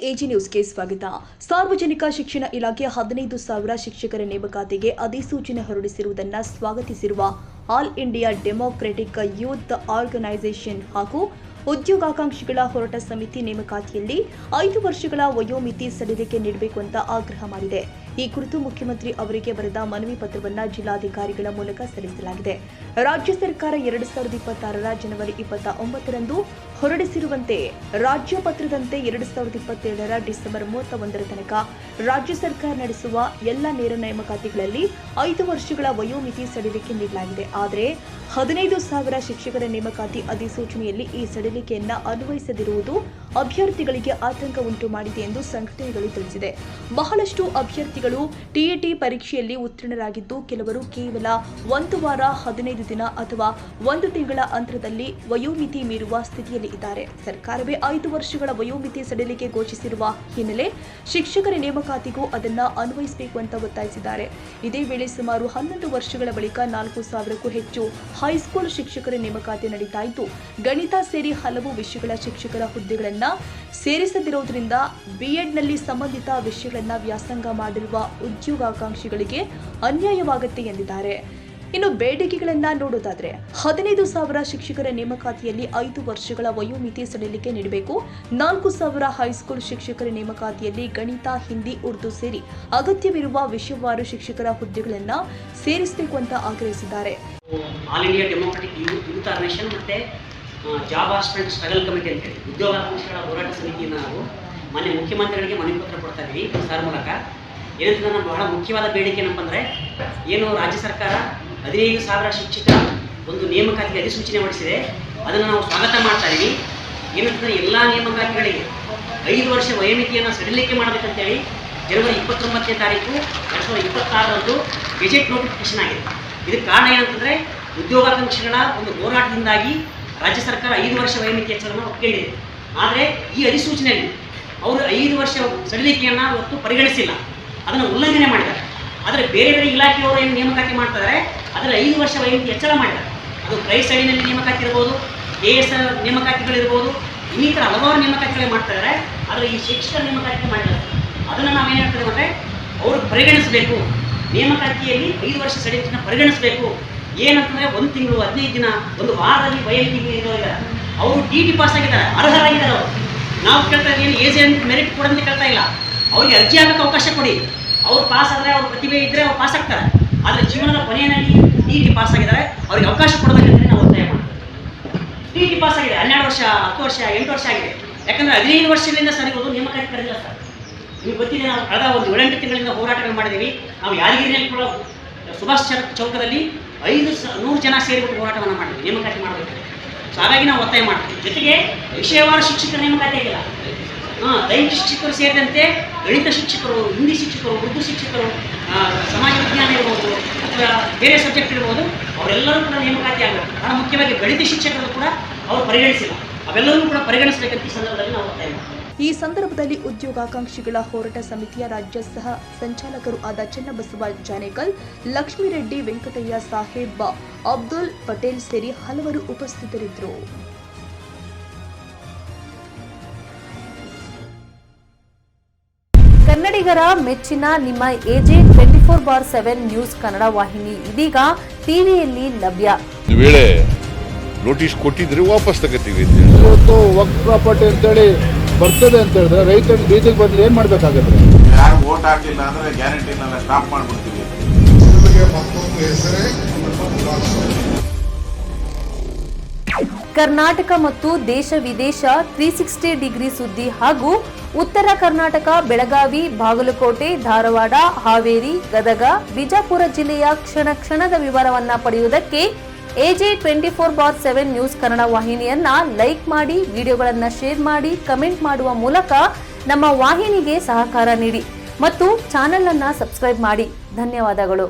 AG ನ್ಯೂಸ್ಗೆ ಸ್ವಾಗತ. ಸಾರ್ವಜನಿಕ ಶಿಕ್ಷಣ ಇಲಾಖೆ 15,000 ಶಿಕ್ಷಕರ ನೇಮಕಾತಿಗೆ ಅಧಿಸೂಚನೆ ಹೊರಡಿಸಿರುವುದನ್ನು ಸ್ವಾಗತಿಸಿರುವ All India democratic youth Organisation ಹಾಗೂ ಉದ್ಯೋಗಾಕಾಂಕ್ಷಿಗಳ ಹೋರಾಟ ಸಮಿತಿ ನೇಮಕಾತಿಯಲ್ಲಿ 5 ವರ್ಷಗಳ ವಯೋಮಿತಿ ಸಡಿಲಿಕೆ ನೀಡಬೇಕು ಅಂತ ಆಗ್ರಹ ಮಾಡಿದೆ. ಈ ಕುರಿತು ಮುಖ್ಯಮಂತ್ರಿ ಅವರಿಗೆ ಬರೆದ ಮನವಿ ಪತ್ರವನ್ನು ಜಿಲ್ಲಾಧಿಕಾರಿಗಳ ಮೂಲಕ ಸಲ್ಲಿಸಲಾಗಿದೆ. ರಾಜ್ಯ ಸರ್ಕಾರ 2026ರ ಜನವರಿ 29ರಂದು ಹೊರಡಿಸಿರುವಂತೆ ರಾಜ್ಯ ಪತ್ರದಂತೆ 2027ರ ಡಿಸೆಂಬರ್ 31ರ ತನಕ ರಾಜ್ಯ ಸರ್ಕಾರ ನಡೆಸುವ ಎಲ್ಲ ನೇರ ನೇಮಕಾತಿಗಳಲ್ಲಿ 5 ವರ್ಷಗಳ ವಯೋಮಿತಿ ಸಡಿಲಿಕೆ ನೀಡಲಾಗಿದೆ. ಆದರೆ 15,000 ಶಿಕ್ಷಕರ ನೇಮಕಾತಿ ಅಧಿಸೂಚನೆಯಲ್ಲಿ ಈ ಸಡಿಲಿಕೆಯನ್ನು ಅನ್ವಯಿಸದಿರುವುದು ಅಭ್ಯರ್ಥಿಗಳಿಗೆ ಆತಂಕ ಉಂಟು ಮಾಡಿದೆ ಎಂದು ಸಂಘಟನೆಗಳು ತಿಳಿಸಿದೆ. ಬಹಳಷ್ಟು ಅಭ್ಯರ್ಥಿಗಳು ಟಿಎಟಿ ಪರೀಕ್ಷೆಯಲ್ಲಿ ಉತ್ತೀರ್ಣರಾಗಿದ್ದು, ಕೆಲವರು ಕೇವಲ 1 ವಾರ, 15 ದಿನ ಅಥವಾ 1 ತಿಂಗಳ ಅಂತರದಲ್ಲಿ ವಯೋಮಿತಿ ಮೀರುವ ಸ್ಥಿತಿಯಲ್ಲಿ ಇದ್ದಾರೆ. ಸರ್ಕಾರವೇ 5 ವರ್ಷಗಳ ವಯೋಮಿತಿ ಸಡಿಲಿಕೆ ಘೋಷಿಸಿರುವ ಹಿನ್ನೆಲೆ ಶಿಕ್ಷಕರ ನೇಮಕಾತಿಗೂ ಅದನ್ನು ಅನ್ವಯಿಸಬೇಕು ಅಂತ ಒತ್ತಾಯಿಸಿದ್ದಾರೆ. ಇದೇ ವೇಳೆ ಸುಮಾರು 11 ವರ್ಷಗಳ ಬಳಿಕ 4,000ಕ್ಕೂ ಹೆಚ್ಚು ಹೈಸ್ಕೂಲ್ ಶಿಕ್ಷಕರ ನೇಮಕಾತಿ ನಡೀತಾ ಇದ್ದು, ಗಣಿತ ಸೇರಿ ಹಲವು ವಿಷಯಗಳ ಶಿಕ್ಷಕರ ಹುದ್ದೆಗಳನ್ನು ಸೇರಿಸದಿರುವುದರಿಂದ ಬಿಎಡ್ನಲ್ಲಿ ಸಂಬಂಧಿತ ವಿಷಯಗಳನ್ನು ವ್ಯಾಸಂಗ ಮಾಡಿರುವ ಉದ್ಯೋಗಾಕಾಂಕ್ಷಿಗಳಿಗೆ ಅನ್ಯಾಯವಾಗುತ್ತೆ ಎಂದಿದ್ದಾರೆ. ಇನ್ನು ಬೇಡಿಕೆಗಳನ್ನು ನೋಡೋದಾದ್ರೆ 15,000 ಶಿಕ್ಷಕರ ನೇಮಕಾತಿಯಲ್ಲಿ 5 ವರ್ಷಗಳ ವಯೋಮಿತಿ ಸಡಿಲಿಕೆ ನೀಡಬೇಕು. 4,000 ಹೈಸ್ಕೂಲ್ ಶಿಕ್ಷಕರ ನೇಮಕಾತಿಯಲ್ಲಿ ಗಣಿತ, ಹಿಂದಿ, ಉರ್ದು ಸೇರಿ ಅಗತ್ಯವಿರುವ ವಿಷಯವಾರು ಶಿಕ್ಷಕರ ಹುದ್ದೆಗಳನ್ನು ಸೇರಿಸಬೇಕು ಅಂತ ಆಗ್ರಹಿಸಿದ್ದಾರೆ. All India democratic youth organisation ಮತ್ತೆ ಜಾಬ್ ಆಸ್ಪಿರೆಂಟ್ ಸ್ಟ್ರಗಲ್ ಕಮಿಟಿ ಅಂತೇಳಿ ಉದ್ಯೋಗಾಕಾಂಕ್ಷಿಗಳ ಹೋರಾಟ ಸಮಿತಿಯನ್ನು ನಾವು ಮಾನ್ಯ ಮುಖ್ಯಮಂತ್ರಿಗಳಿಗೆ ಮನವಿ ಪತ್ರ ಕೊಡ್ತಾ ಇದ್ದೀವಿ. ಸರ್ ಮೂಲಕ ಏನಂತಂದ್ರೆ ನಮ್ಮ ಬಹಳ ಮುಖ್ಯವಾದ ಬೇಡಿಕೆ ಏನಪ್ಪ ಅಂದರೆ, ಏನು ರಾಜ್ಯ ಸರ್ಕಾರ 15,000 ಶಿಕ್ಷಕರ ಒಂದು ನೇಮಕಾತಿಗೆ ಅಧಿಸೂಚನೆ ಹೊರಡಿಸಿದೆ, ಅದನ್ನು ನಾವು ಸ್ವಾಗತ ಮಾಡ್ತಾ ಇದ್ದೀವಿ. ಏನಂತಂದರೆ ಎಲ್ಲ ನೇಮಕಾತಿಗಳಿಗೆ 5 ವರ್ಷ ವಯೋಮಿತಿಯನ್ನು ಸಡಿಲಿಕೆ ಮಾಡಬೇಕಂತೇಳಿ ಜನವರಿ 29ನೇ ತಾರೀಕು 2026ರಂದು ಗೆಜೆಟ್ ನೋಟಿಫಿಕೇಶನ್ ಆಗಿದೆ. ಇದಕ್ಕೆ ಕಾರಣ ಏನಂತಂದರೆ, ಉದ್ಯೋಗಾಕಾಂಕ್ಷಿಗಳ ಒಂದು ಹೋರಾಟದಿಂದಾಗಿ ರಾಜ್ಯ ಸರ್ಕಾರ 5 ವರ್ಷ ವಯೋಮಿತಿ ಹೆಚ್ಚಳವನ್ನು ಒಪ್ಪಿಕೊಂಡಿದೆ. ಆದರೆ ಈ ಅಧಿಸೂಚನೆಯಲ್ಲಿ ಅವರು 5 ವರ್ಷ ಸಡಿಲಿಕೆಯನ್ನು ಇವತ್ತು ಪರಿಗಣಿಸಿಲ್ಲ, ಅದನ್ನು ಉಲ್ಲಂಘನೆ ಮಾಡಿದ್ದಾರೆ. ಆದರೆ ಬೇರೆ ಬೇರೆ ಇಲಾಖೆಯವರು ಏನು ನೇಮಕಾತಿ ಮಾಡ್ತಾರೆ, ಅದರ 5 ವರ್ಷ ವಯೋಮಿತಿ ಹೆಚ್ಚಳ ಮಾಡಿದ್ದಾರೆ. ಅದು ಪ್ರೈಸ್ ಅಡಿನಲ್ಲಿ ನೇಮಕಾತಿ ಇರ್ಬೋದು, AS ನೇಮಕಾತಿಗಳಿರ್ಬೋದು, ಇನ್ನಿತರ ಹಲವಾರು ನೇಮಕಾತಿಗಳೇ ಮಾಡ್ತಾರೆ. ಆದರೆ ಈ ಶಿಕ್ಷಕರ ನೇಮಕಾತಿ ಮಾಡಿದ್ದಾರೆ. ಅದನ್ನು ನಾವೇನು ಹೇಳ್ತೇವೆ ಅಂದರೆ, ಅವರು ಪರಿಗಣಿಸಬೇಕು, ನೇಮಕಾತಿಯಲ್ಲಿ 5 ವರ್ಷ ಸಡಿಲಿಕೆಯನ್ನು ಪರಿಗಣಿಸಬೇಕು. ಏನಂತಂದರೆ 1 ತಿಂಗಳು, 15 ದಿನ, 1 ವಾರದಲ್ಲಿ ವಯೋಮಿತಿ ಇರೋದಿಲ್ಲ. ಅವರು DT ಪಾಸ್ ಆಗಿದ್ದಾರೆ, ಅರ್ಹರಾಗಿದ್ದಾರೆ. ಅವರು ನಾವು ಕೇಳ್ತಾ ಇದ್ದೀವಿ, ಏಜ್ ಮೆರಿಟ್ ಕೊಡಂತ ಕೇಳ್ತಾ ಇಲ್ಲ. ಅವ್ರಿಗೆ ಅರ್ಜಿ ಹಾಕೋಕ್ಕೆ ಅವಕಾಶ ಕೊಡಿ. ಅವ್ರು ಪಾಸ್ ಆದರೆ, ಅವ್ರ ಪ್ರತಿಭೆ ಇದ್ದರೆ ಅವ್ರು ಪಾಸ್ ಆಗ್ತಾರೆ. ಆದರೆ ಜೀವನದ ಕೊನೆಯಲ್ಲಿ DT ಪಾಸ್ ಆಗಿದ್ದಾರೆ, ಅವ್ರಿಗೆ ಅವಕಾಶ ಕೊಡಬೇಕಂತ ನಾವು ಒತ್ತಾಯ ಮಾಡ್ತೀವಿ. DT ಪಾಸ್ ಆಗಿದೆ, 12 ವರ್ಷ, 10 ವರ್ಷ, 8 ವರ್ಷ ಆಗಿದೆ. ಯಾಕಂದರೆ 15 ವರ್ಷಗಳಿಂದ ಸರ್ ಇರೋದು ನೇಮಕಾತಿ ಕರೆದಿಲ್ಲ ಸರ್. ನಿಮಗೆ ಗೊತ್ತಿದೆ, ನಾವು ಕಳೆದ 7-8 ತಿಂಗಳಿಂದ ಹೋರಾಟಗಳು ಮಾಡಿದ್ದೀವಿ. ನಾವು ಯಾದಗಿರಿಯಲ್ಲಿ ಕೂಡ ಸುಭಾಷ್ ಚೌಕದಲ್ಲಿ 100 ಜನ ಸೇರಿಬಿಟ್ಟು ಹೋರಾಟವನ್ನು ಮಾಡಿದ್ವಿ, ನೇಮಕಾತಿ ಮಾಡಬೇಕು. ಸೊ ಹಾಗಾಗಿ ನಾವು ಒತ್ತಾಯ ಮಾಡ್ತೀವಿ. ಜೊತೆಗೆ ವಿಷಯವಾರು ಶಿಕ್ಷಕರ ನೇಮಕಾತಿ ಆಗಿಲ್ಲ. ದೈಹಿಕ ಶಿಕ್ಷಕರು ಸೇರಿದಂತೆ ಗಣಿತ ಶಿಕ್ಷಕರು, ಹಿಂದಿ ಶಿಕ್ಷಕರು, ಉರ್ದು ಶಿಕ್ಷಕರು, ಸಮಾಜ ವಿಜ್ಞಾನ ಇರ್ಬೋದು ಅಥವಾ ಬೇರೆ ಸಬ್ಜೆಕ್ಟ್ ಇರ್ಬೋದು, ಅವರೆಲ್ಲರೂ ಕೂಡ ನೇಮಕಾತಿ ಆಗಬೇಕು. ಬಹಳ ಮುಖ್ಯವಾಗಿ ಗಣಿತ ಶಿಕ್ಷಕರು ಕೂಡ ಅವರು ಪರಿಗಣಿಸಿಲ್ಲ. ಅವೆಲ್ಲರೂ ಕೂಡ ಪರಿಗಣಿಸಬೇಕಂತ ಈ ಸಂದರ್ಭದಲ್ಲಿ ನಾವು ಒತ್ತಾಯ ಮಾಡ್ತೀವಿ. ಈ ಸಂದರ್ಭದಲ್ಲಿ ಉದ್ಯೋಗಾಕಾಂಕ್ಷಿಗಳ ಹೋರಾಟ ಸಮಿತಿಯ ರಾಜ್ಯ ಸಹ ಸಂಚಾಲಕರು ಆದ ಚನ್ನಬಸವ ಜಾನೇಕಲ್, ಲಕ್ಷ್ಮೀರೆಡ್ಡಿ, ವೆಂಕಟಯ್ಯ ಸಾಹೇಬ್, ಅಬ್ದುಲ್ ಪಟೇಲ್ ಸೇರಿ ಹಲವರು ಉಪಸ್ಥಿತರಿದ್ದರು. ಕನ್ನಡಿಗರ ಮೆಚ್ಚಿನ ನಿಮ್ಮ ಎಜೆ 24/7 ನ್ಯೂಸ್ ಕನ್ನಡ ವಾಹಿನಿ ಇದೀಗ ಟಿವಿಯಲ್ಲಿ ಲಭ್ಯ. ವೇಳೆ ನೋಟಿಸ್ ಕೊಟ್ಟಿದ್ರೆ ವಾಪಸ್ ತಗೋತೀವಿ. ಇವತ್ತು ವಕ್ಫ್ ಪ್ರಾಪರ್ಟಿ ಅಂತೇಳಿ ಬರ್ತದೆ ಅಂತ ಹೇಳಿದ್ರೆ ರೈತರು ಬೀದಿಗೆ ಬಂದ್ರೆ ಏನ್ ಮಾಡ್ಬೇಕಾಗತ್ತೆ? ಯಾರು ವೋಟ್ ಹಾಕಿಲ್ಲ ಅಂದ್ರೆ ಗ್ಯಾರಂಟಿನೆಲ್ಲ ಸ್ಟಾಪ್ ಮಾಡ್ಬಿಡ್ತೀವಿ. ಕರ್ನಾಟಕ ಮತ್ತು ದೇಶ ವಿದೇಶ 360 ಡಿಗ್ರಿ ಸುದ್ದಿ ಹಾಗೂ ಉತ್ತರ ಕರ್ನಾಟಕ, ಬೆಳಗಾವಿ, ಬಾಗಲಕೋಟೆ, ಧಾರವಾಡ, ಹಾವೇರಿ, ಗದಗ, ಬಿಜಾಪುರ ಜಿಲ್ಲೆಯ ಕ್ಷಣ ಕ್ಷಣದ ವಿವರವನ್ನ ಪಡೆಯುವುದಕ್ಕೆ ಎಜೆ 24/7 ನ್ಯೂಸ್ ಕನ್ನಡ ವಾಹಿನಿಯನ್ನ ಲೈಕ್ ಮಾಡಿ, ವಿಡಿಯೋಗಳನ್ನ ಶೇರ್ ಮಾಡಿ, ಕಮೆಂಟ್ ಮಾಡುವ ಮೂಲಕ ನಮ್ಮ ವಾಹಿನಿಗೆ ಸಹಕಾರ ನೀಡಿ ಮತ್ತು ಚಾನೆಲ್ ಅನ್ನ ಸಬ್ಸ್ಕ್ರೈಬ್ ಮಾಡಿ. ಧನ್ಯವಾದಗಳು.